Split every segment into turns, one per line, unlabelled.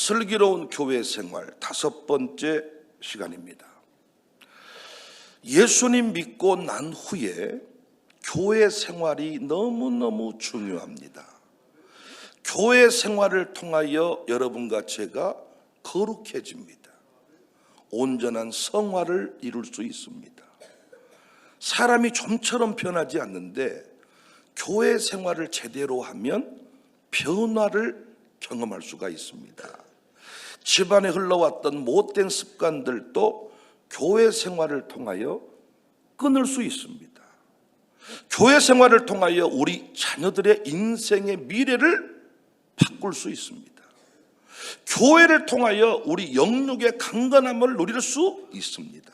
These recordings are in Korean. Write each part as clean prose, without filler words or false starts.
슬기로운 교회 생활 5번째 시간입니다. 예수님 믿고 난 후에 교회 생활이 너무너무 중요합니다. 교회 생활을 통하여 여러분과 제가 거룩해집니다. 온전한 성화를 이룰 수 있습니다. 사람이 좀처럼 변하지 않는데 교회 생활을 제대로 하면 변화를 경험할 수가 있습니다. 집안에 흘러왔던 못된 습관들도 교회 생활을 통하여 끊을 수 있습니다. 교회 생활을 통하여 우리 자녀들의 인생의 미래를 바꿀 수 있습니다. 교회를 통하여 우리 영육의 강건함을 누릴 수 있습니다.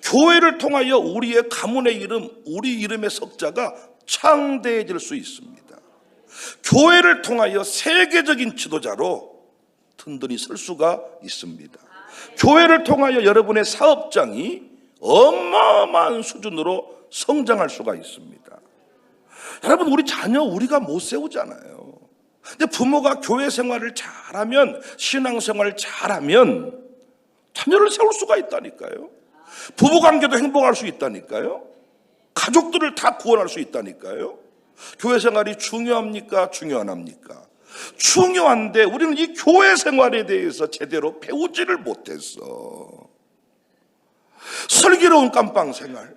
교회를 통하여 우리의 가문의 이름, 우리 이름의 석자가 창대해질 수 있습니다. 교회를 통하여 세계적인 지도자로 든든히 설 수가 있습니다. 교회를 통하여 여러분의 사업장이 어마어마한 수준으로 성장할 수가 있습니다. 여러분, 우리 자녀 우리가 못 세우잖아요. 근데 부모가 교회 생활을 잘하면, 신앙생활을 잘하면 자녀를 세울 수가 있다니까요. 부부관계도 행복할 수 있다니까요. 가족들을 다 구원할 수 있다니까요. 교회 생활이 중요합니까? 중요 안 합니까? 중요한데 우리는 이 교회 생활에 대해서 제대로 배우지를 못했어. 슬기로운 깜빵 생활,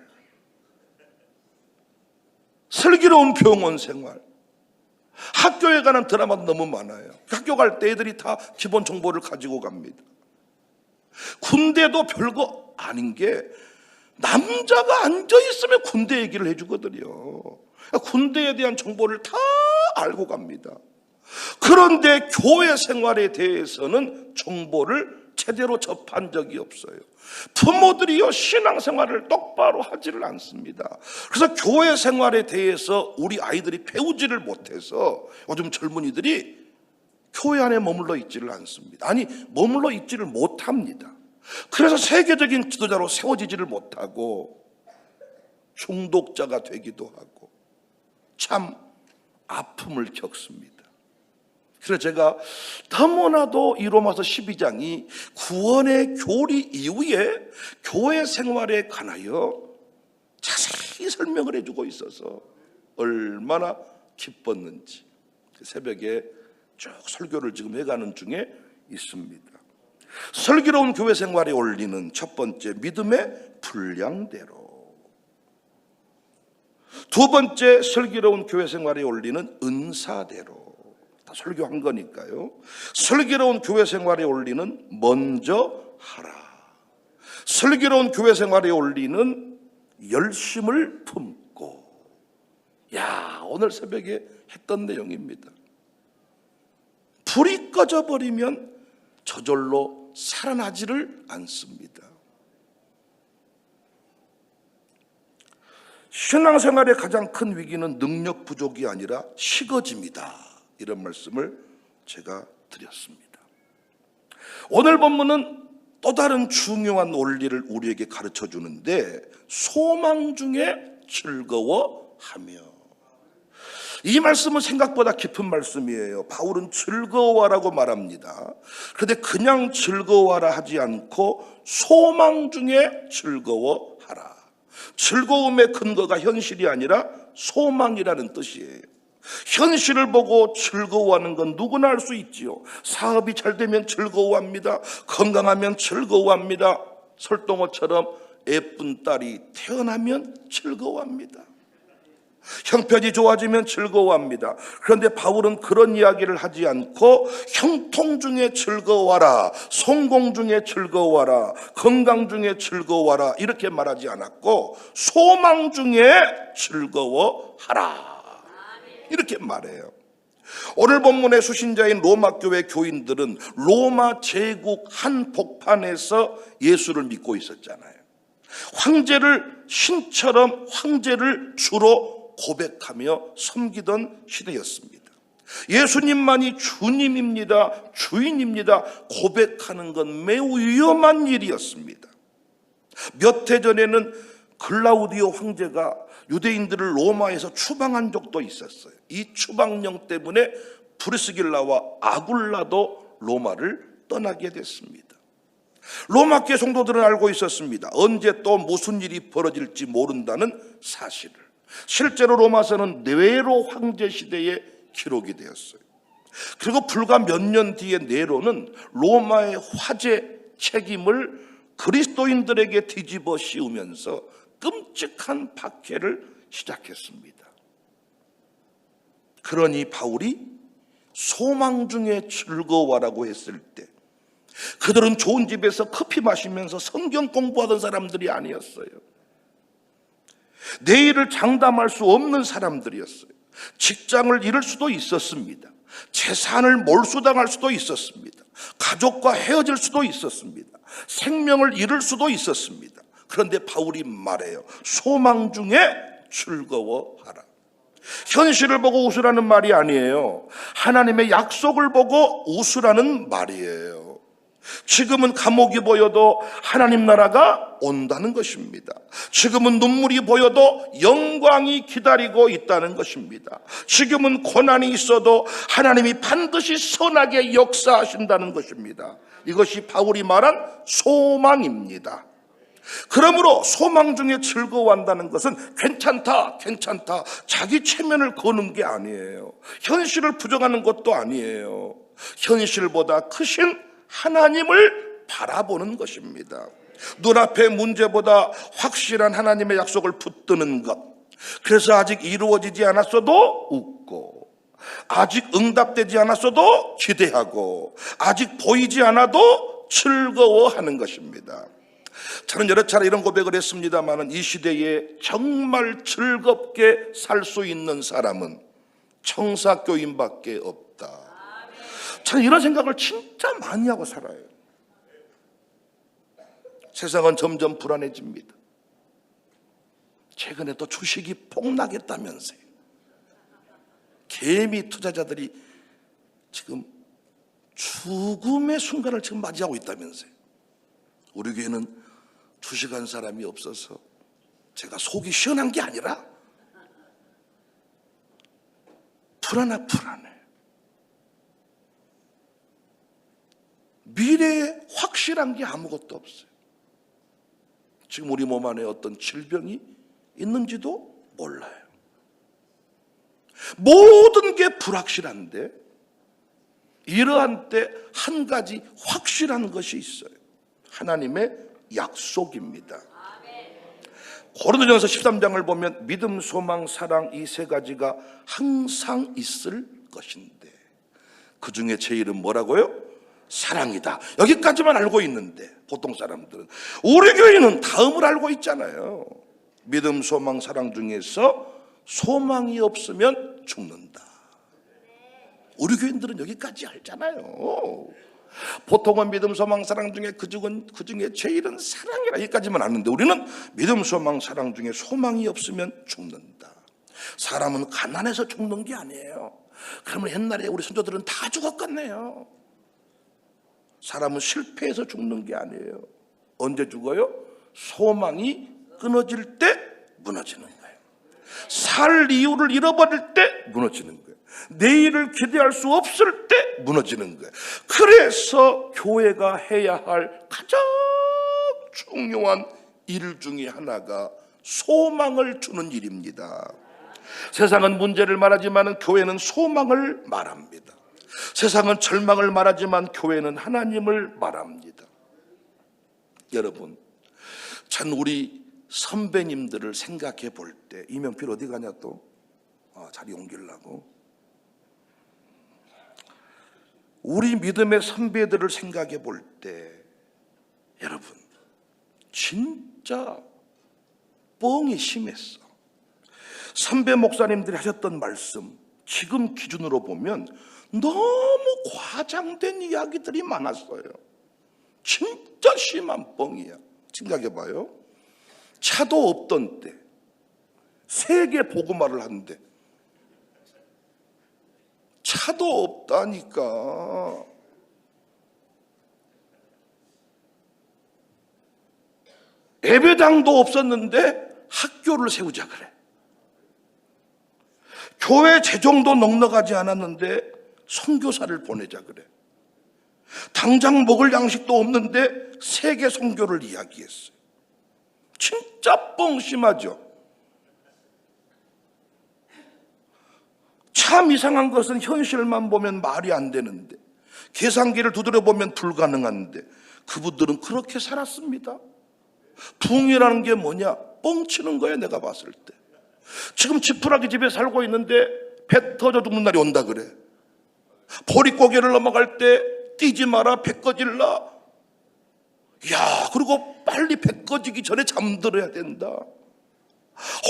슬기로운 병원 생활, 학교에 관한 드라마도 너무 많아요. 학교 갈 때 애들이 다 기본 정보를 가지고 갑니다. 군대도 별거 아닌 게 남자가 앉아있으면 군대 얘기를 해주거든요. 군대에 대한 정보를 다 알고 갑니다. 그런데 교회 생활에 대해서는 정보를 제대로 접한 적이 없어요. 부모들이요, 신앙생활을 똑바로 하지를 않습니다. 그래서 교회 생활에 대해서 우리 아이들이 배우지를 못해서 요즘 젊은이들이 교회 안에 머물러 있지를 않습니다. 아니, 머물러 있지를 못합니다. 그래서 세계적인 지도자로 세워지지를 못하고 중독자가 되기도 하고 참 아픔을 겪습니다. 그래서 제가 너무나도 이 로마서 12장이 구원의 교리 이후에 교회 생활에 관하여 자세히 설명을 해주고 있어서 얼마나 기뻤는지 새벽에 쭉 설교를 지금 해가는 중에 있습니다. 슬기로운 교회 생활에 올리는 첫 번째, 믿음의 분량대로. 두 번째, 슬기로운 교회 생활에 올리는 은사대로. 다 설교한 거니까요. 슬기로운 교회 생활에 올리는 먼저 하라. 슬기로운 교회 생활에 올리는 열심을 품고. 야, 오늘 새벽에 했던 내용입니다. 불이 꺼져버리면 저절로 살아나지를 않습니다. 신앙생활의 가장 큰 위기는 능력 부족이 아니라 식어짐이다. 이런 말씀을 제가 드렸습니다. 오늘 본문은 또 다른 중요한 원리를 우리에게 가르쳐 주는데, 소망 중에 즐거워하며. 이 말씀은 생각보다 깊은 말씀이에요. 바울은 즐거워하라고 말합니다. 그런데 그냥 즐거워하라 하지 않고 소망 중에 즐거워하라. 즐거움의 근거가 현실이 아니라 소망이라는 뜻이에요. 현실을 보고 즐거워하는 건 누구나 할 수 있지요. 사업이 잘 되면 즐거워합니다. 건강하면 즐거워합니다. 설동호처럼 예쁜 딸이 태어나면 즐거워합니다. 형편이 좋아지면 즐거워합니다. 그런데 바울은 그런 이야기를 하지 않고 형통 중에 즐거워하라, 성공 중에 즐거워하라, 건강 중에 즐거워하라 이렇게 말하지 않았고 소망 중에 즐거워하라 이렇게 말해요. 오늘 본문의 수신자인 로마 교회 교인들은 로마 제국 한복판에서 예수를 믿고 있었잖아요. 황제를 신처럼 황제를 주로 고백하며 섬기던 시대였습니다. 예수님만이 주님입니다, 주인입니다 고백하는 건 매우 위험한 일이었습니다. 몇 해 전에는 글라우디오 황제가 유대인들을 로마에서 추방한 적도 있었어요. 이 추방령 때문에 브리스길라와 아굴라도 로마를 떠나게 됐습니다. 로마교회 성도들은 알고 있었습니다. 언제 또 무슨 일이 벌어질지 모른다는 사실을. 실제로 로마서는 네로 황제 시대에 기록이 되었어요. 그리고 불과 몇 년 뒤에 네로는 로마의 화재 책임을 그리스도인들에게 뒤집어 씌우면서 끔찍한 박해를 시작했습니다. 그러니 바울이 소망 중에 즐거워라고 했을 때 그들은 좋은 집에서 커피 마시면서 성경 공부하던 사람들이 아니었어요. 내일을 장담할 수 없는 사람들이었어요. 직장을 잃을 수도 있었습니다. 재산을 몰수당할 수도 있었습니다. 가족과 헤어질 수도 있었습니다. 생명을 잃을 수도 있었습니다. 그런데 바울이 말해요. 소망 중에 즐거워하라. 현실을 보고 웃으라는 말이 아니에요. 하나님의 약속을 보고 웃으라는 말이에요. 지금은 감옥이 보여도 하나님 나라가 온다는 것입니다. 지금은 눈물이 보여도 영광이 기다리고 있다는 것입니다. 지금은 고난이 있어도 하나님이 반드시 선하게 역사하신다는 것입니다. 이것이 바울이 말한 소망입니다. 그러므로 소망 중에 즐거워한다는 것은 괜찮다 자기 체면을 거는 게 아니에요. 현실을 부정하는 것도 아니에요. 현실보다 크신 하나님을 바라보는 것입니다. 눈앞의 문제보다 확실한 하나님의 약속을 붙드는 것. 그래서 아직 이루어지지 않았어도 웃고, 아직 응답되지 않았어도 기대하고, 아직 보이지 않아도 즐거워하는 것입니다. 저는 여러 차례 이런 고백을 했습니다만 이 시대에 정말 즐겁게 살 수 있는 사람은 청사교인밖에 없다. 저는 이런 생각을 진짜 많이 하고 살아요. 세상은 점점 불안해집니다. 최근에 또 주식이 폭락했다면서요. 개미 투자자들이 지금 죽음의 순간을 지금 맞이하고 있다면서요. 우리 교회는 주식한 사람이 없어서 제가 속이 시원한 게 아니라 불안해. 미래에 확실한 게 아무것도 없어요. 지금 우리 몸 안에 어떤 질병이 있는지도 몰라요. 모든 게 불확실한데 이러한 때 한 가지 확실한 것이 있어요. 하나님의 약속입니다. 고린도전서 13장을 보면 믿음, 소망, 사랑 이 세 가지가 항상 있을 것인데 그 중에 제일은 뭐라고요? 사랑이다. 여기까지만 알고 있는데 보통 사람들은, 우리 교회는 다음을 알고 있잖아요. 믿음, 소망, 사랑 중에서 소망이 없으면 죽는다. 우리 교인들은 여기까지 알잖아요. 보통은 믿음, 소망, 사랑 중에 그 중에 제일은 사랑이라 여기까지만 아는데 우리는 믿음, 소망, 사랑 중에 소망이 없으면 죽는다. 사람은 가난해서 죽는 게 아니에요. 그러면 옛날에 우리 선조들은 다 죽었겠네요. 사람은 실패해서 죽는 게 아니에요. 언제 죽어요? 소망이 끊어질 때 무너지는 거예요. 살 이유를 잃어버릴 때 무너지는 거예요. 내일을 기대할 수 없을 때 무너지는 거예요. 그래서 교회가 해야 할 가장 중요한 일 중에 하나가 소망을 주는 일입니다. 세상은 문제를 말하지만 교회는 소망을 말합니다. 세상은 절망을 말하지만 교회는 하나님을 말합니다. 여러분, 전 우리 선배님들을 생각해 볼 때, 이명필 어디 가냐 또? 자리 옮기려고. 우리 믿음의 선배들을 생각해 볼 때 여러분 진짜 뻥이 심했어. 선배 목사님들이 하셨던 말씀 지금 기준으로 보면 너무 과장된 이야기들이 많았어요. 진짜 심한 뻥이야. 생각해봐요. 차도 없던 때 세계 복음화를 하는데 차도 없다니까. 예배당도 없었는데 학교를 세우자 그래. 교회 재정도 넉넉하지 않았는데 선교사를 보내자 그래. 당장 먹을 양식도 없는데 세계 선교를 이야기했어요. 진짜 뻥심하죠. 참 이상한 것은 현실만 보면 말이 안 되는데, 계산기를 두드려 보면 불가능한데, 그분들은 그렇게 살았습니다. 부흥이라는 게 뭐냐? 뻥치는 거예요. 내가 봤을 때 지금 지푸라기 집에 살고 있는데 배 터져 죽는 날이 온다 그래. 보릿고개를 넘어갈 때 뛰지 마라, 배 꺼질라. 야, 그리고 빨리 배 꺼지기 전에 잠들어야 된다.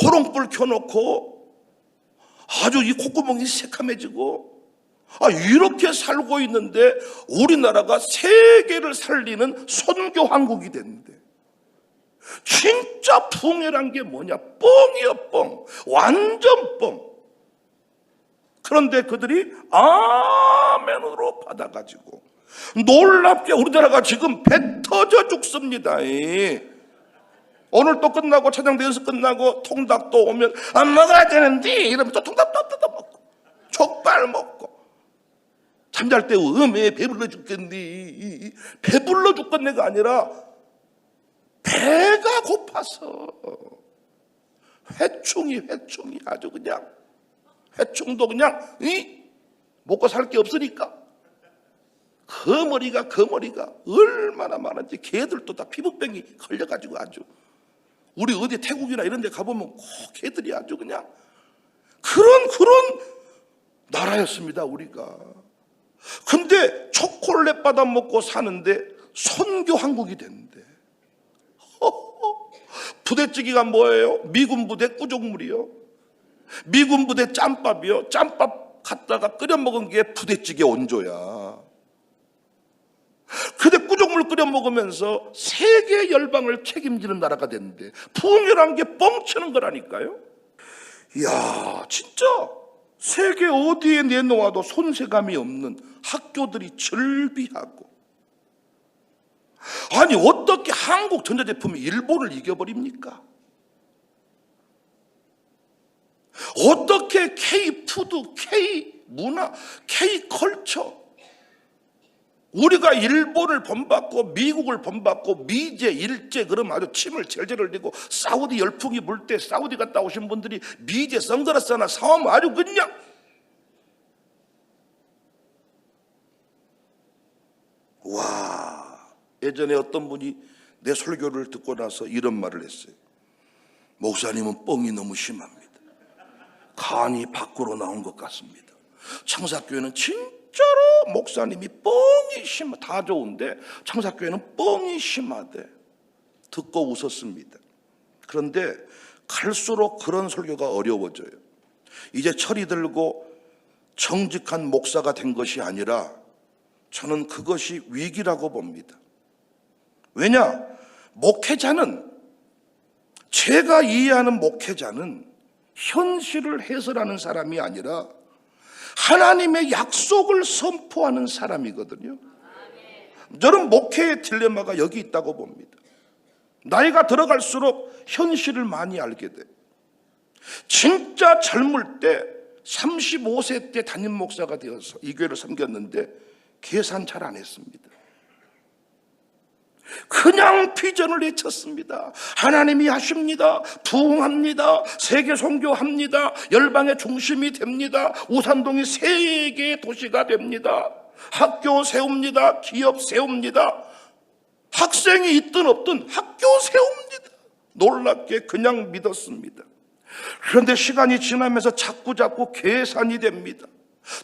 호롱불 켜놓고 아주 이 콧구멍이 새카매지고, 이렇게 살고 있는데 우리나라가 세계를 살리는 선교 왕국이 됐는데, 진짜 부흥이란 게 뭐냐? 뻥이야, 뻥. 완전 뻥. 그런데 그들이 아멘으로 받아가지고 놀랍게 우리나라가 지금 배 터져 죽습니다. 오늘 또 끝나고 찬양대 연습 끝나고 통닭도 오면 안 먹어야 되는데 이러면 또 통닭도 뜯어 먹고 족발 먹고, 잠잘 때 배불러 죽겠니? 배불러 죽겠네가 아니라 배가 고파서 회충이 아주 그냥 회충도 그냥 먹고 살 게 없으니까 그 머리가 얼마나 많은지, 개들도 다 피부병이 걸려가지고 아주, 우리 어디 태국이나 이런 데 가보면 꼭 개들이 아주 그냥 그런 나라였습니다 우리가. 근데 초콜릿 받아 먹고 사는데 선교 한국이 됐는데, 부대찌개가 뭐예요? 미군 부대 꾸족물이요. 미군 부대 짬밥이요. 짬밥 갖다가 끓여 먹은 게 부대찌개 원조야. 근데 꾸족물 끓여 먹으면서 세계 열방을 책임지는 나라가 됐는데, 부흥이란 게 뻥치는 거라니까요. 이야, 진짜 세계 어디에 내놓아도 손색감이 없는 학교들이 절비하고, 아니 어떻게 한국 전자제품이 일본을 이겨버립니까? 어떻게 K푸드, K문화, K컬처, 우리가 일본을 본받고 미국을 본받고 미제, 일제 그러면 아주 침을 절절 흘리고, 사우디 열풍이 불 때 사우디 갔다 오신 분들이 미제 선글라스 하나 사오면 아주 그냥 와. 예전에 어떤 분이 내 설교를 듣고 나서 이런 말을 했어요. 목사님은 뻥이 너무 심합니다. 간이 밖으로 나온 것 같습니다. 창사교회는 진짜로 목사님이 뻥이 심하, 다 좋은데 창사교회는 뻥이 심하대. 듣고 웃었습니다. 그런데 갈수록 그런 설교가 어려워져요. 이제 철이 들고 정직한 목사가 된 것이 아니라 저는 그것이 위기라고 봅니다. 왜냐? 목회자는, 제가 이해하는 목회자는 현실을 해설하는 사람이 아니라 하나님의 약속을 선포하는 사람이거든요. 저는 목회의 딜레마가 여기 있다고 봅니다. 나이가 들어갈수록 현실을 많이 알게 돼. 진짜 젊을 때 35세 때 담임 목사가 되어서 이 교회를 섬겼는데 계산 잘 안 했습니다. 그냥 비전을 외쳤습니다. 하나님이 하십니다. 부흥합니다. 세계 선교합니다. 열방의 중심이 됩니다. 우산동이 세계의 도시가 됩니다. 학교 세웁니다. 기업 세웁니다. 학생이 있든 없든 학교 세웁니다. 놀랍게 그냥 믿었습니다. 그런데 시간이 지나면서 자꾸 계산이 됩니다.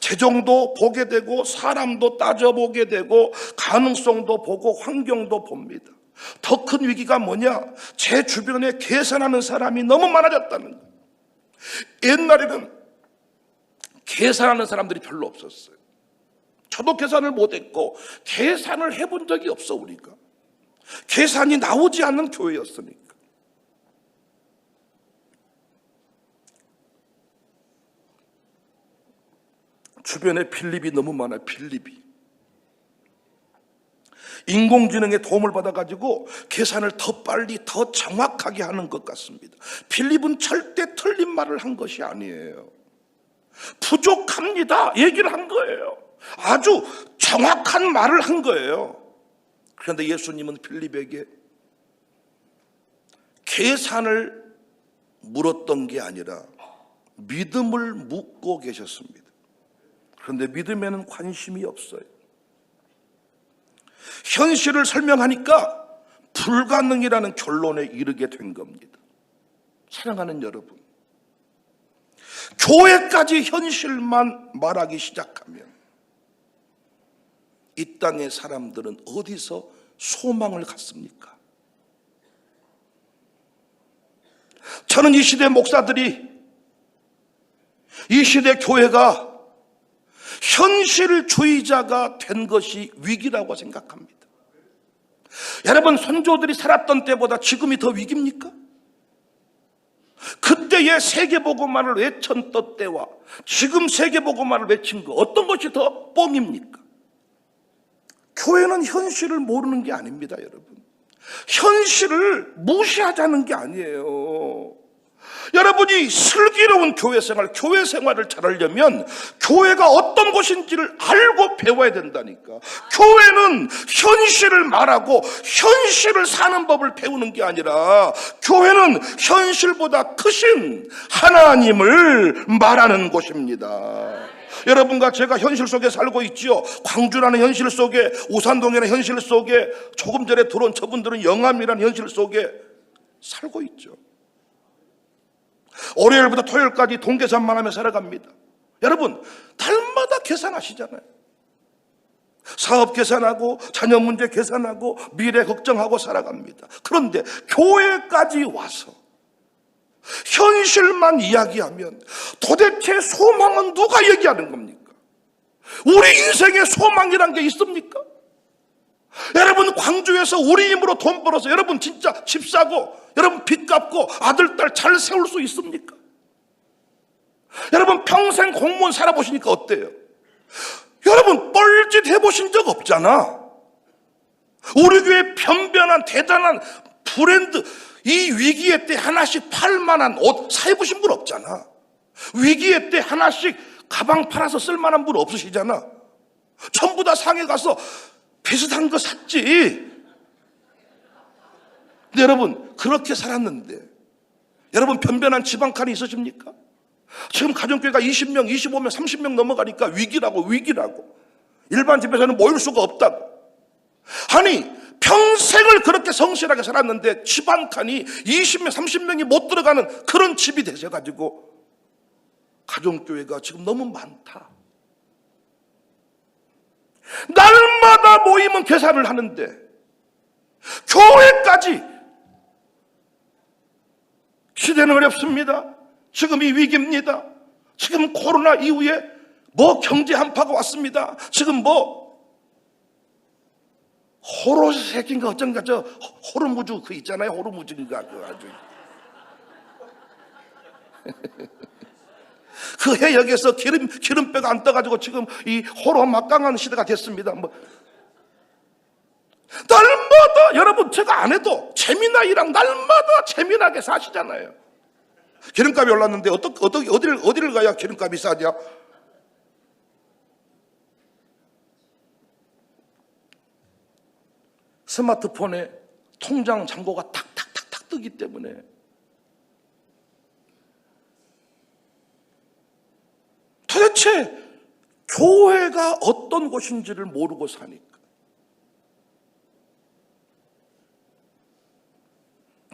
재정도 보게 되고 사람도 따져보게 되고 가능성도 보고 환경도 봅니다. 더 큰 위기가 뭐냐? 제 주변에 계산하는 사람이 너무 많아졌다는 거예요. 옛날에는 계산하는 사람들이 별로 없었어요. 저도 계산을 못했고 계산을 해본 적이 없어. 우리가 계산이 나오지 않는 교회였으니까. 주변에 필립이 너무 많아요. 필립이 인공지능의 도움을 받아가지고 계산을 더 빨리 더 정확하게 하는 것 같습니다. 필립은 절대 틀린 말을 한 것이 아니에요. 부족합니다 얘기를 한 거예요. 아주 정확한 말을 한 거예요. 그런데 예수님은 빌립에게 계산을 물었던 게 아니라 믿음을 묻고 계셨습니다. 그런데 믿음에는 관심이 없어요. 현실을 설명하니까 불가능이라는 결론에 이르게 된 겁니다. 사랑하는 여러분, 교회까지 현실만 말하기 시작하면 이 땅의 사람들은 어디서 소망을 갖습니까? 저는 이 시대 목사들이, 이 시대 교회가 현실주의자가 된 것이 위기라고 생각합니다. 여러분, 선조들이 살았던 때보다 지금이 더 위기입니까? 그때의 세계복음화를 외쳤던 때와 지금 세계복음화를 외친 거, 어떤 것이 더 뻥입니까? 교회는 현실을 모르는 게 아닙니다, 여러분. 현실을 무시하자는 게 아니에요. 여러분이 슬기로운 교회 생활을 잘하려면 교회가 어떤 곳인지를 알고 배워야 된다니까. 교회는 현실을 말하고 현실을 사는 법을 배우는 게 아니라 교회는 현실보다 크신 하나님을 말하는 곳입니다. 여러분과 제가 현실 속에 살고 있지요. 광주라는 현실 속에, 우산동이라는 현실 속에, 조금 전에 들어온 저분들은 영암이라는 현실 속에 살고 있죠. 월요일부터 토요일까지 동계산만 하며 살아갑니다. 여러분, 달마다 계산하시잖아요. 사업 계산하고 자녀 문제 계산하고 미래 걱정하고 살아갑니다. 그런데 교회까지 와서 현실만 이야기하면 도대체 소망은 누가 얘기하는 겁니까? 우리 인생에 소망이란 게 있습니까? 여러분, 광주에서 우리 힘으로 돈 벌어서 여러분 진짜 집 사고 여러분 빚 갚고 아들 딸 잘 세울 수 있습니까? 여러분, 평생 공무원 살아보시니까 어때요? 여러분, 뻘짓 해보신 적 없잖아. 우리 교회 변변한 대단한 브랜드, 이 위기의 때 하나씩 팔만한 옷 사입으신 분 없잖아. 위기의 때 하나씩 가방 팔아서 쓸만한 분 없으시잖아. 전부 다 상해 가서 비슷한 거 샀지. 근데 여러분, 그렇게 살았는데 여러분, 변변한 지방칸이 있으십니까? 지금 가정교회가 20명, 25명, 30명 넘어가니까 위기라고. 일반 집에서는 모일 수가 없다고. 아니, 평생을 그렇게 성실하게 살았는데 집안칸이 20명, 30명이 못 들어가는 그런 집이 되셔가지고 가정교회가 지금 너무 많다. 날마다 모이면 계산을 하는데 교회까지. 시대는 어렵습니다. 지금 이 위기입니다. 지금 코로나 이후에 경제 한파가 왔습니다. 지금 호로새끼인가 어쩐가, 호르무즈 있잖아요. 호르무즈인가 아주 그 해역에서 기름배가 안 떠가지고 지금 이 호로 막강한 시대가 됐습니다. 날마다 여러분, 제가 안 해도 재미나이랑 날마다 재미나게 사시잖아요. 기름값이 올랐는데 어디를 가야 기름값이 싸냐? 스마트폰에 통장 잔고가 탁탁탁탁 뜨기 때문에 도대체 교회가 어떤 곳인지를 모르고 사니까.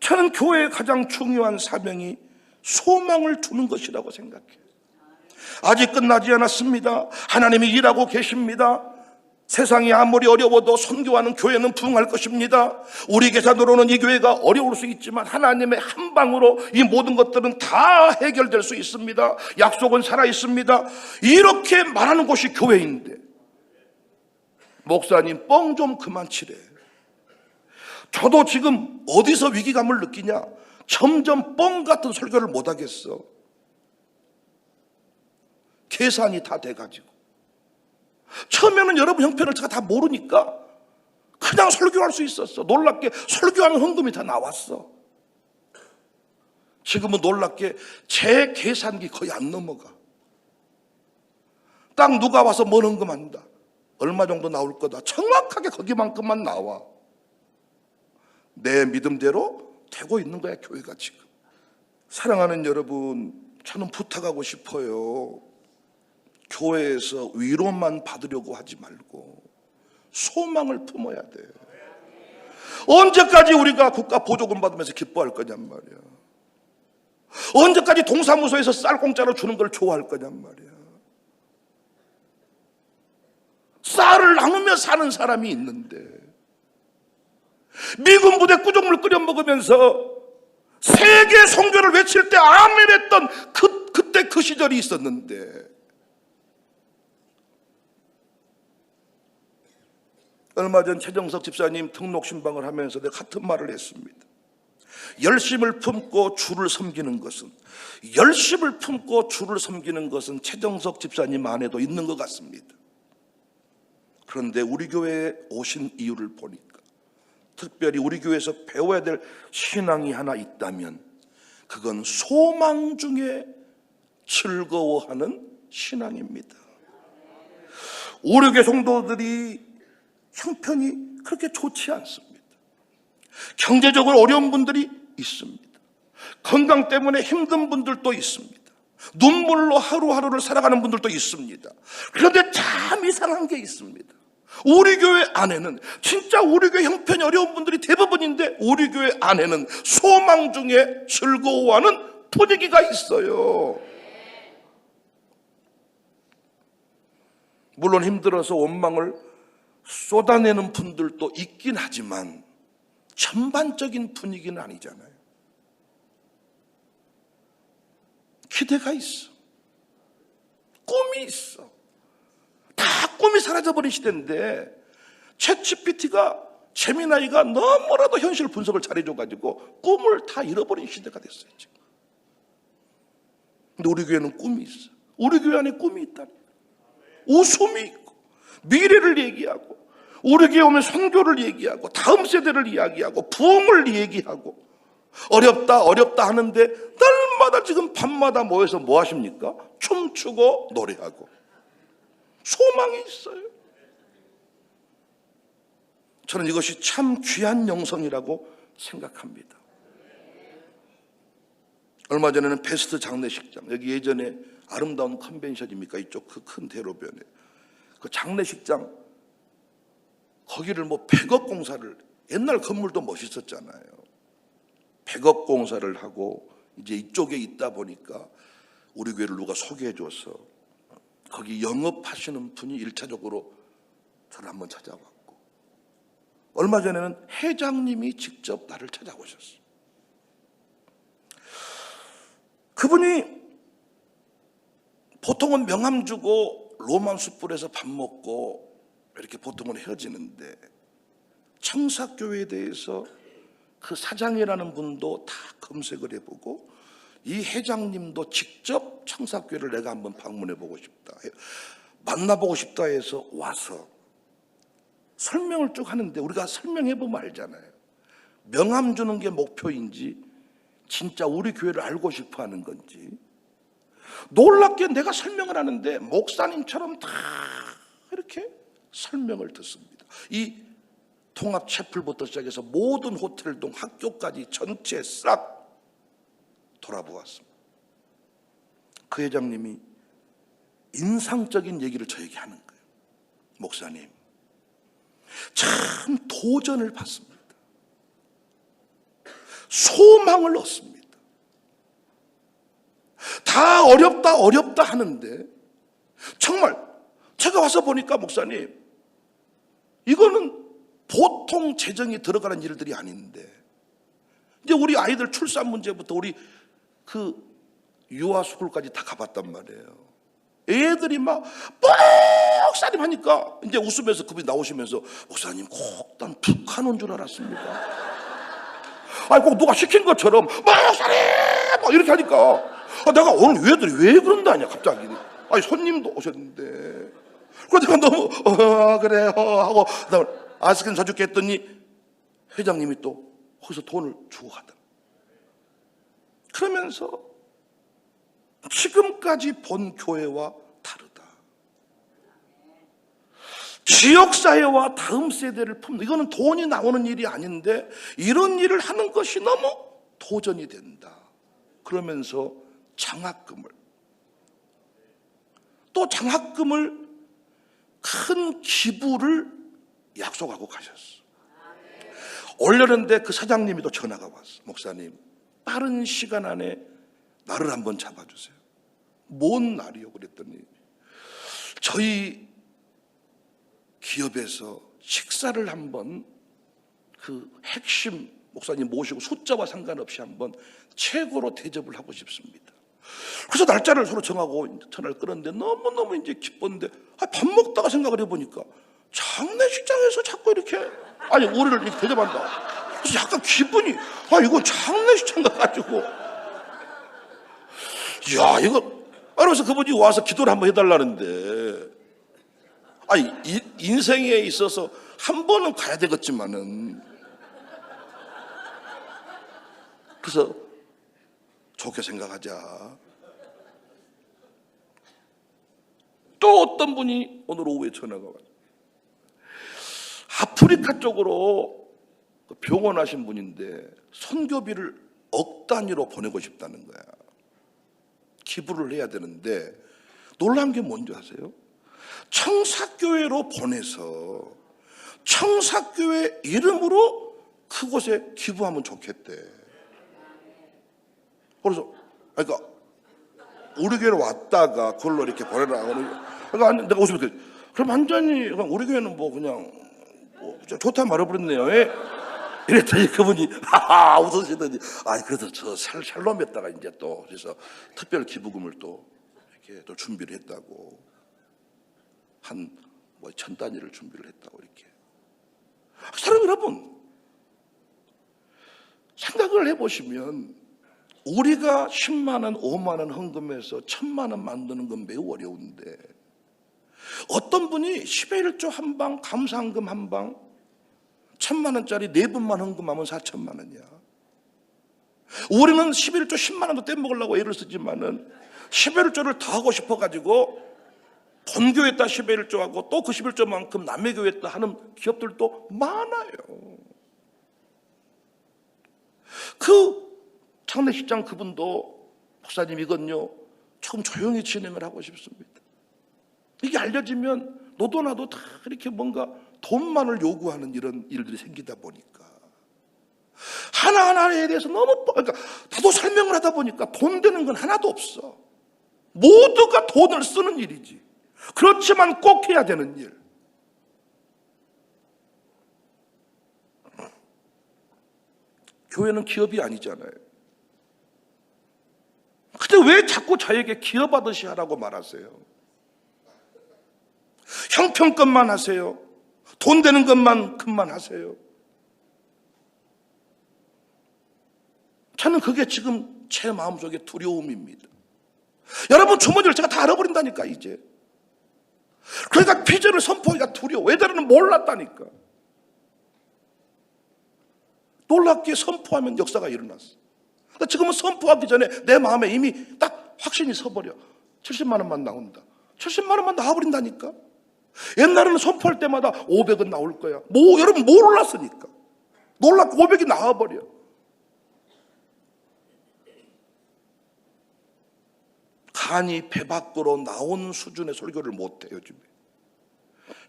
저는 교회의 가장 중요한 사명이 소망을 두는 것이라고 생각해요. 아직 끝나지 않았습니다. 하나님이 일하고 계십니다. 세상이 아무리 어려워도 선교하는 교회는 부흥할 것입니다. 우리 계산으로는 이 교회가 어려울 수 있지만 하나님의 한 방으로 이 모든 것들은 다 해결될 수 있습니다. 약속은 살아 있습니다. 이렇게 말하는 곳이 교회인데, 목사님 뻥 좀 그만 치래. 저도 지금 어디서 위기감을 느끼냐? 점점 뻥 같은 설교를 못 하겠어. 계산이 다 돼가지고. 처음에는 여러분 형편을 제가 다 모르니까 그냥 설교할 수 있었어. 놀랍게 설교하면 헌금이 다 나왔어. 지금은 놀랍게 제 계산기 거의 안 넘어가. 딱 누가 와서 뭐 헌금한다. 얼마 정도 나올 거다. 정확하게 거기만큼만 나와. 내 믿음대로 되고 있는 거야, 교회가 지금. 사랑하는 여러분, 저는 부탁하고 싶어요. 교회에서 위로만 받으려고 하지 말고 소망을 품어야 돼. 언제까지 우리가 국가 보조금 받으면서 기뻐할 거냔 말이야. 언제까지 동사무소에서 쌀 공짜로 주는 걸 좋아할 거냔 말이야. 쌀을 나누며 사는 사람이 있는데, 미군 부대 구정물 끓여 먹으면서 세계 선교를 외칠 때 아멘했던 그때 그 시절이 있었는데, 얼마 전 최정석 집사님 등록 신방을 하면서 내가 같은 말을 했습니다. 열심을 품고 주를 섬기는 것은, 열심을 품고 주를 섬기는 것은 최정석 집사님 안에도 있는 것 같습니다. 그런데 우리 교회에 오신 이유를 보니까 특별히 우리 교회에서 배워야 될 신앙이 하나 있다면 그건 소망 중에 즐거워하는 신앙입니다. 우리 교회 성도들이 형편이 그렇게 좋지 않습니다. 경제적으로 어려운 분들이 있습니다. 건강 때문에 힘든 분들도 있습니다. 눈물로 하루하루를 살아가는 분들도 있습니다. 그런데 참 이상한 게 있습니다. 우리 교회 안에는, 진짜 우리 교회 형편이 어려운 분들이 대부분인데 우리 교회 안에는 소망 중에 즐거워하는 분위기가 있어요. 물론 힘들어서 원망을 쏟아내는 분들도 있긴 하지만 전반적인 분위기는 아니잖아요. 기대가 있어. 꿈이 있어. 다 꿈이 사라져버린 시대인데 챗GPT가, 제미나이가 너무나도 현실 분석을 잘해줘가지고 꿈을 다 잃어버린 시대가 됐어요 지금. 근데 우리 교회는 꿈이 있어. 우리 교회 안에 꿈이 있다니. 웃음이 있고 미래를 얘기하고, 우리 교회 오면 선교를 얘기하고, 다음 세대를 이야기하고, 부흥을 얘기하고, 어렵다 하는데 날마다 지금 밤마다 모여서 뭐 하십니까? 춤추고 노래하고. 소망이 있어요. 저는 이것이 참 귀한 영성이라고 생각합니다. 얼마 전에는 베스트 장례식장, 여기 예전에 아름다운 컨벤션입니까? 이쪽 그 큰 대로변에 그 장례식장, 거기를 뭐 100억 공사를, 옛날 건물도 멋있었잖아요. 100억 공사를 하고 이제 이쪽에 있다 보니까 우리 교회를 누가 소개해줘서 거기 영업하시는 분이 1차적으로 저를 한번 찾아왔고, 얼마 전에는 회장님이 직접 나를 찾아오셨어요. 그분이 보통은 명함 주고 로만 숯불에서 밥 먹고 이렇게 보통은 헤어지는데, 청사교회에 대해서 그 사장이라는 분도 다 검색을 해보고 이 회장님도 직접 청사교회를 내가 한번 방문해보고 싶다, 만나보고 싶다 해서 와서 설명을 쭉 하는데, 우리가 설명해보면 알잖아요. 명함 주는 게 목표인지 진짜 우리 교회를 알고 싶어 하는 건지. 놀랍게 내가 설명을 하는데 목사님처럼 다 이렇게 설명을 듣습니다. 이 통합 채플부터 시작해서 모든 호텔동, 학교까지 전체 싹 돌아보았습니다. 그 회장님이 인상적인 얘기를 저에게 하는 거예요. 목사님, 참 도전을 받습니다. 소망을 얻습니다. 다 어렵다 하는데 정말 제가 와서 보니까, 목사님, 이거는 보통 재정이 들어가는 일들이 아닌데, 이제 우리 아이들 출산 문제부터 우리 그 유아스쿨까지 다 가봤단 말이에요. 애들이 막 목사님 하니까 이제 웃으면서 그분이 나오시면서, 목사님 꼭 난 북한 온 줄 알았습니다. 아니 꼭 누가 시킨 것처럼 목사님 막 이렇게 하니까, 내가 오늘 애들이 왜 그런다냐 갑자기. 아니 손님도 오셨는데. 그래서 내가 너무 그래요 하고 그다음에 아이스크림 사줄게 했더니 회장님이 또 거기서 돈을 주고 가다. 그러면서 지금까지 본 교회와 다르다. 지역사회와 다음 세대를 품는, 이거는 돈이 나오는 일이 아닌데 이런 일을 하는 것이 너무 도전이 된다. 그러면서 장학금을, 또 장학금을 큰 기부를 약속하고 가셨어. 올려는데 그 사장님이 또 전화가 왔어. 목사님, 빠른 시간 안에 날을 한번 잡아주세요. 뭔 날이요? 그랬더니 저희 기업에서 식사를 한번 그 핵심 목사님 모시고 숫자와 상관없이 한번 최고로 대접을 하고 싶습니다. 그래서 날짜를 서로 정하고 전화를 끊었는데 너무너무 이제 기뻤는데 밥 먹다가 생각을 해보니까 장례식장에서 자꾸 이렇게 우리를 이렇게 대접한다. 그래서 약간 기분이 이거 장례식장 가가지고 이거 그래서 그분이 와서 기도를 한번 해달라는데 인생에 있어서 한 번은 가야 되겠지만은 그래서 좋게 생각하자. 또 어떤 분이 오늘 오후에 전화가 왔어요. 아프리카 쪽으로 병원 하신 분인데 선교비를 억 단위로 보내고 싶다는 거야. 기부를 해야 되는데 놀란 게 뭔지 아세요? 청사교회로 보내서 청사교회 이름으로 그곳에 기부하면 좋겠대. 그래서 그러니까 우리 교회로 왔다가 그걸로 이렇게 보내라. 그러니까 내가 웃으면서 그럼 완전히 우리 교회는 뭐 그냥 좋다 말해버렸네요. 이랬더니 그분이 웃으시더니 그래도 저 샬롬했다가 이제 또 그래서 특별 기부금을 또 이렇게 또 준비를 했다고 한 뭐 1000단위를 준비를 했다고 이렇게. 사람 여러분, 생각을 해보시면 우리가 10만 원, 5만 원 헌금해서 1000만 원 만드는 건 매우 어려운데 어떤 분이 10의 1조 한 방, 감사헌금 한 방 1000만 원짜리 4분만 헌금하면 4천만 원이야. 우리는 11조 10만 원도 떼먹으려고 애를 쓰지만은 11조를 더 하고 싶어가지고 본교회에다 11조 하고 또 그 11조만큼 남의 교회에다 하는 기업들도 많아요. 그 장례식장 그분도 목사님 이건요 조금 조용히 진행을 하고 싶습니다. 이게 알려지면 너도 나도 다 이렇게 뭔가 돈만을 요구하는 이런 일들이 생기다 보니까 하나하나에 대해서 너무 나도 설명을 하다 보니까 돈 되는 건 하나도 없어. 모두가 돈을 쓰는 일이지. 그렇지만 꼭 해야 되는 일. 교회는 기업이 아니잖아요. 근데 왜 자꾸 저에게 기업하듯이 하라고 말하세요? 형편것만 하세요. 돈 되는 것만큼만 하세요. 저는 그게 지금 제 마음속의 두려움입니다. 여러분 주머니를 제가 다 알아버린다니까 이제. 그러니까 비전을 선포하기가 두려워. 왜냐하면 몰랐다니까. 놀랍게 선포하면 역사가 일어났어. 그러니까 지금은 선포하기 전에 내 마음에 이미 딱 확신이 서버려. 70만 원만 나온다. 70만 원만 나와버린다니까. 옛날에는 선포할 때마다 500은 나올 거야. 여러분 몰랐으니까. 놀랍게 500이 나와버려. 간이 배 밖으로 나온 수준의 설교를 못해 요즘에.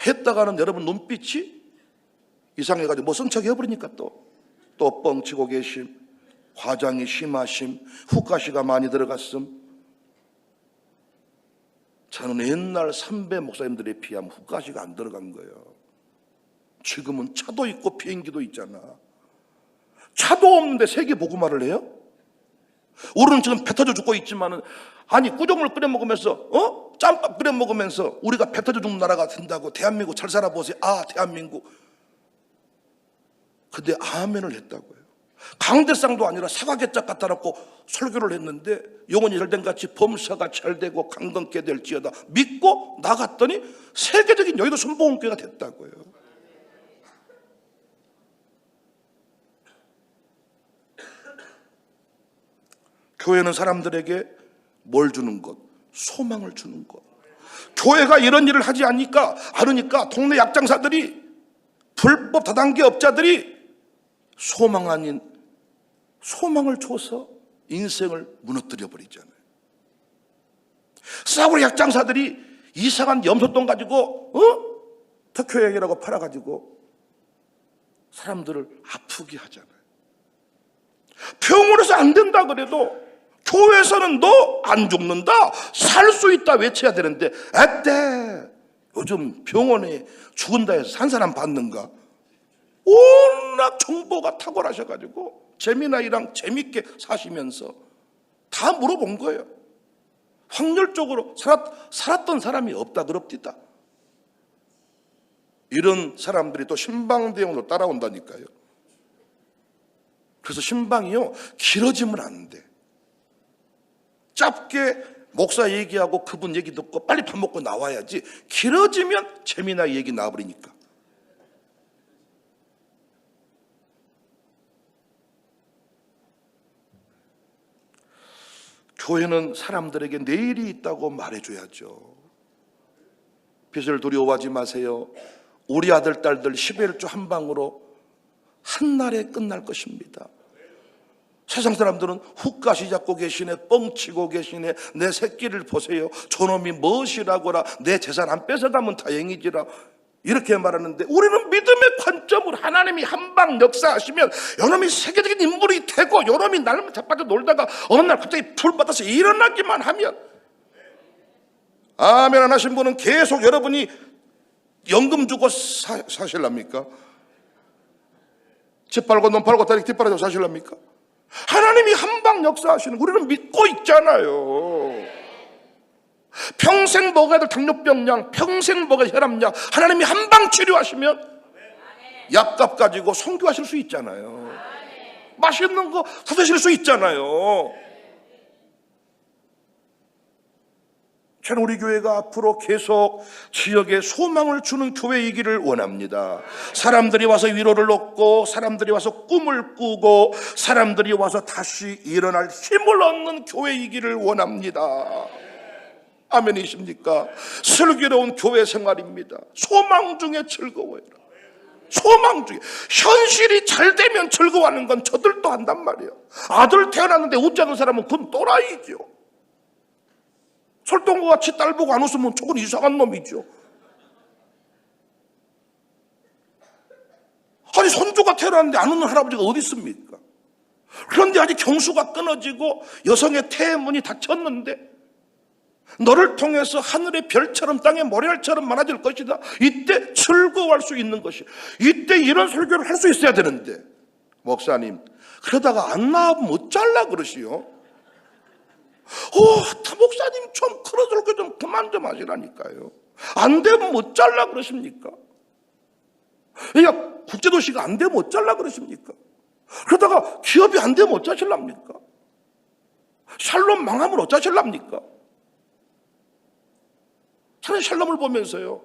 했다가는 여러분 눈빛이 이상해가지고 뭐 성착이 해버리니까 또 뻥치고 계심, 화장이 심하심, 훅가시가 많이 들어갔음. 저는 옛날 선배 목사님들에 비하면 훅가시가 안 들어간 거예요. 지금은 차도 있고 비행기도 있잖아. 차도 없는데 세계 복음화를 해요? 우리는 지금 배 터져 죽고 있지만은 꾸정물 끓여 먹으면서 짬밥 끓여 먹으면서 우리가 배 터져 죽는 나라가 된다고 대한민국 잘 살아보세요. 대한민국. 근데 아멘을 했다고요. 강대상도 아니라 사과개짝 갖다 놓고 설교를 했는데 영혼이 잘된 같이 범사가 잘되고 강건케 될지어다 믿고 나갔더니 세계적인 여의도 순복음교회가 됐다고요. 교회는 사람들에게 뭘 주는 것? 소망을 주는 것. 교회가 이런 일을 하지 않으니까 동네 약장사들이, 불법 다단계업자들이 소망 아닌 소망을 줘서 인생을 무너뜨려 버리잖아요. 싸구려 약장사들이 이상한 염소똥 가지고 특효약이라고 팔아가지고 사람들을 아프게 하잖아요. 병원에서 안 된다 그래도 교회에서는 너 안 죽는다, 살 수 있다 외쳐야 되는데, 에떼 요즘 병원에 죽은다 해서 산 사람 봤는가? 워낙 정보가 탁월하셔가지고 재미나이랑 재밌게 사시면서 다 물어본 거예요. 확률적으로 살았던 사람이 없다 그럽디다. 이런 사람들이 또 신방대원으로 따라온다니까요. 그래서 신방이요, 길어지면 안 돼. 짧게 목사 얘기하고 그분 얘기 듣고 빨리 밥 먹고 나와야지. 길어지면 재미나 얘기 나와버리니까. 교회는 사람들에게 내일이 있다고 말해줘야죠. 빚을 두려워하지 마세요. 우리 아들 딸들 11조 한 방으로 한날에 끝날 것입니다. 세상 사람들은 훅가시 잡고 계시네, 뻥치고 계시네, 내 새끼를 보세요, 저놈이 무엇이라고라, 내 재산 안 뺏어가면 다행이지라, 이렇게 말하는데, 우리는 믿음의 관점으로 하나님이 한방 역사하시면 요놈이 세계적인 인물이 되고 요놈이 나를 자빠져 놀다가 어느 날 갑자기 불 받아서 일어나기만 하면, 아멘 안 하신 분은 계속 여러분이 연금 주고 사실랍니까? 집 팔고 놈 팔고 다리 뒷바라지고 사실랍니까? 하나님이 한방 역사하시는, 우리는 믿고 있잖아요. 평생 먹어야 될 당뇨병약, 평생 먹어야 될 혈압약, 하나님이 한방 치료하시면 약값 가지고 선교하실 수 있잖아요. 맛있는 거 사드실 수 있잖아요. 저는 우리 교회가 앞으로 계속 지역에 소망을 주는 교회이기를 원합니다. 사람들이 와서 위로를 얻고, 사람들이 와서 꿈을 꾸고, 사람들이 와서 다시 일어날 힘을 얻는 교회이기를 원합니다. 아멘이십니까? 슬기로운 교회 생활입니다. 소망 중에 즐거워해라. 소망 중에. 현실이 잘 되면 즐거워하는 건 저들도 한단 말이에요. 아들 태어났는데 웃지 않는 사람은 그건 또라이죠. 설동과 같이 딸 보고 안 웃으면 저건 이상한 놈이죠. 아니 손주가 태어났는데 안 웃는 할아버지가 어디 있습니까? 그런데 아직 경수가 끊어지고 여성의 태문이 닫혔는데, 너를 통해서 하늘의 별처럼 땅의 모래알처럼 많아질 것이다, 이때 즐거워할 수 있는 것이, 이때 이런 설교를 할 수 있어야 되는데, 목사님 그러다가 안 나오면 어쩌려 그러시오? 목사님 좀 그런 설교 좀 그만 좀 하시라니까요. 안 되면 어쩌려 그러십니까? 그러니까 국제도시가 안 되면 어쩌려 그러십니까? 그러다가 기업이 안 되면 어쩌실랍니까? 샬롬 망하면 어쩌실랍니까? 저는 샬롬을 보면서요,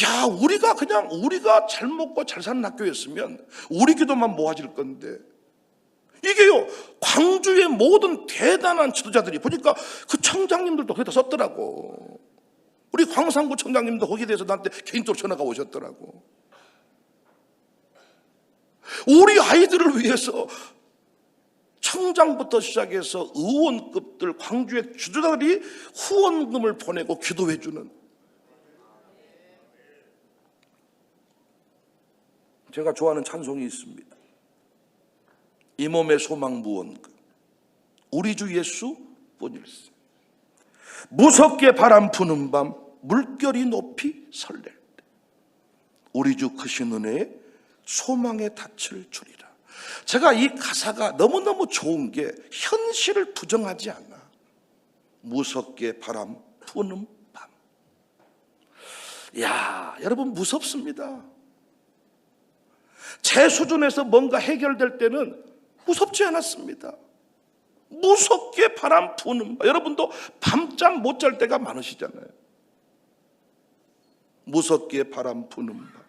야, 우리가 잘 먹고 잘 사는 학교였으면 우리 기도만 모아질 건데, 이게요, 광주의 모든 대단한 지도자들이 보니까 그 청장님들도 거기다 썼더라고. 우리 광산구 청장님도 거기에 대해서 나한테 개인적으로 전화가 오셨더라고. 우리 아이들을 위해서 청장부터 시작해서 의원급들, 광주의 지도자들이 후원금을 보내고 기도해 주는. 제가 좋아하는 찬송이 있습니다. 이 몸의 소망 무언가 우리 주 예수 뿐일세. 무섭게 바람 부는 밤 물결이 높이 설렐 때 우리 주 크신 은혜에 소망의 닻을 주리라. 제가 이 가사가 너무너무 좋은 게 현실을 부정하지 않아. 무섭게 바람 부는 밤. 야, 여러분 무섭습니다. 제 수준에서 뭔가 해결될 때는 무섭지 않았습니다. 무섭게 바람 부는 밤. 여러분도 밤잠 못 잘 때가 많으시잖아요. 무섭게 바람 부는 밤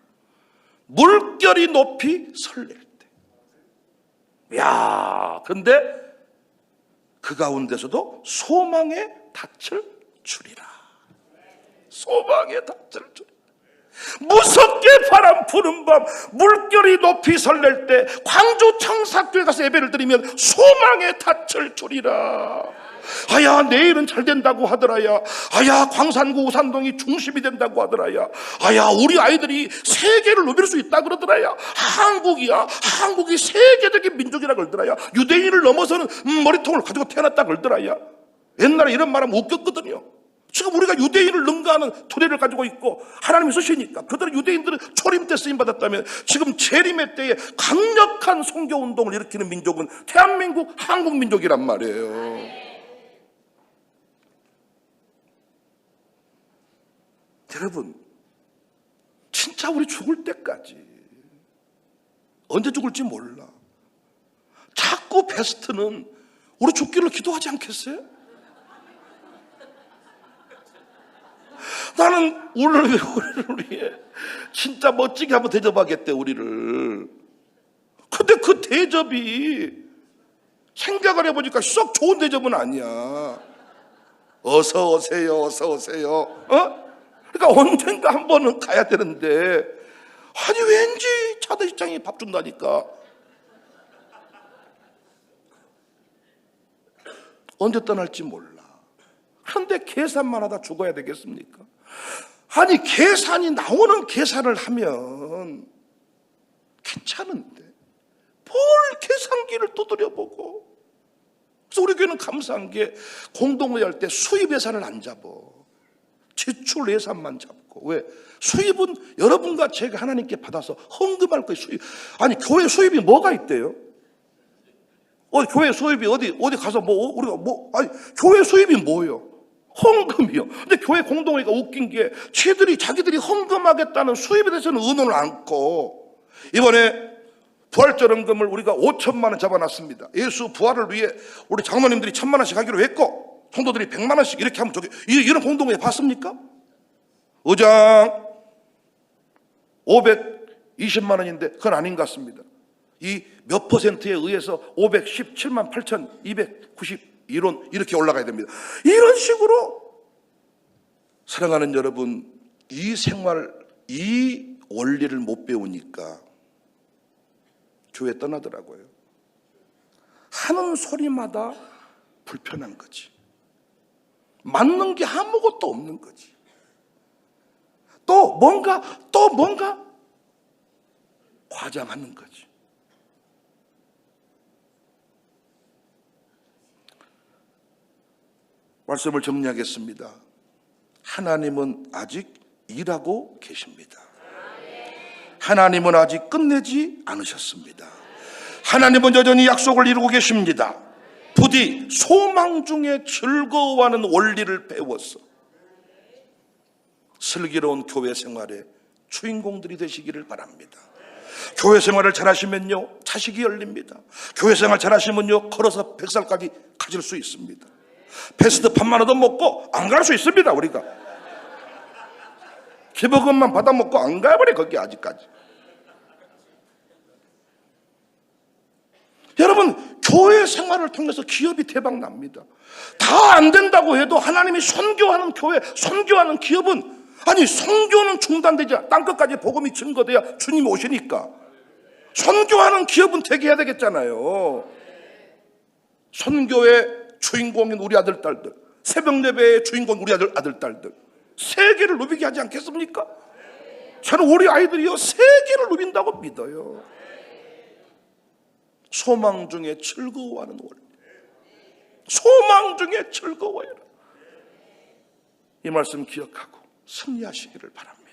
물결이 높이 설렐 때. 야, 근데 그 가운데서도 소망의 닻을 주리라. 소망에 닿을 줄. 무섭게 바람 부는 밤 물결이 높이 설렐 때 광주 청사교회 가서 예배를 드리면 소망에 닿을 줄이라. 아야, 내일은 잘 된다고 하더라야. 아야, 광산구 우산동이 중심이 된다고 하더라야. 아야, 우리 아이들이 세계를 누빌 수 있다 그러더라야. 한국이 세계적인 민족이라 그러더라야. 유대인을 넘어서는 머리통을 가지고 태어났다 그러더라야. 옛날에 이런 말하면 웃겼거든요. 지금 우리가 유대인을 능가하는 토대를 가지고 있고 하나님이 쓰시니까 그들은 유대인들은 초림 때 쓰임받았다면 지금 재림의 때에 강력한 선교운동을 일으키는 민족은 대한민국 한국민족이란 말이에요. 여러분, 진짜 우리 죽을 때까지, 언제 죽을지 몰라, 자꾸 베스트는 우리 죽기를 기도하지 않겠어요? 나는 우리를 위해 진짜 멋지게 한번 대접하겠대, 우리를. 근데 그 대접이 생각을 해보니까 썩 좋은 대접은 아니야. 어서 오세요, 어서 오세요. 그러니까 언젠가 한 번은 가야 되는데, 아니 왠지 차대시장이 밥 준다니까. 언제 떠날지 몰라. 그런데 계산만 하다 죽어야 되겠습니까? 아니 계산이 나오는 계산을 하면 괜찮은데 뭘 계산기를 두드려보고. 그래서 우리 교회는 감사한 게 공동회 할 때 수입 예산을 안 잡어. 지출 예산만 잡고. 왜? 수입은 여러분과 제가 하나님께 받아서 헌금할 거예요. 수입. 아니 교회 수입이 뭐가 있대요? 교회 수입이 어디 가서 아니 교회 수입이 뭐예요? 헌금이요. 근데 교회 공동회가 웃긴 게 자기들이 헌금하겠다는 수입에 대해서는 의논을 않고, 이번에 부활절 헌금을 우리가 5천만 원 잡아놨습니다. 예수 부활을 위해 우리 장로님들이 1,000만 원씩 하기로 했고 성도들이 100만 원씩 이렇게 하면 이런 공동회 봤습니까? 의장 520만 원인데 그건 아닌 것 같습니다. 이 몇 퍼센트에 의해서 517만 8,291원 이렇게 올라가야 됩니다. 이런 식으로, 사랑하는 여러분, 이 생활, 이 원리를 못 배우니까 교회 떠나더라고요. 하는 소리마다 불편한 거지. 맞는 게 아무것도 없는 거지. 또 뭔가 과장하는 거지. 말씀을 정리하겠습니다. 하나님은 아직 일하고 계십니다. 하나님은 아직 끝내지 않으셨습니다. 하나님은 여전히 약속을 이루고 계십니다. 부디 소망 중에 즐거워하는 원리를 배워서 슬기로운 교회 생활의 주인공들이 되시기를 바랍니다. 교회 생활을 잘하시면요, 자식이 열립니다. 교회 생활 잘하시면요, 걸어서 100살까지 가질 수 있습니다. 패스트밥만 얻어 먹고 안 갈 수 있습니다. 우리가 기부금만 받아 먹고 안 가버려, 거기 아직까지. 여러분, 교회 생활을 통해서 기업이 대박 납니다. 다 안 된다고 해도 하나님이 선교하는 교회, 선교하는 기업은, 아니 선교는 중단되지 않아. 땅끝까지 복음이 증거돼야 주님이 오시니까 선교하는 기업은 되게 해야 되겠잖아요. 선교의 주인공인 우리 아들 딸들, 새벽 예배의 주인공 우리 아들 딸들, 세계를 누비게 하지 않겠습니까? 저는 우리 아이들이요, 세계를 누빈다고 믿어요. 소망 중에 즐거워하는 원리, 소망 중에 즐거워해라. 이 말씀 기억하고 승리하시기를 바랍니다.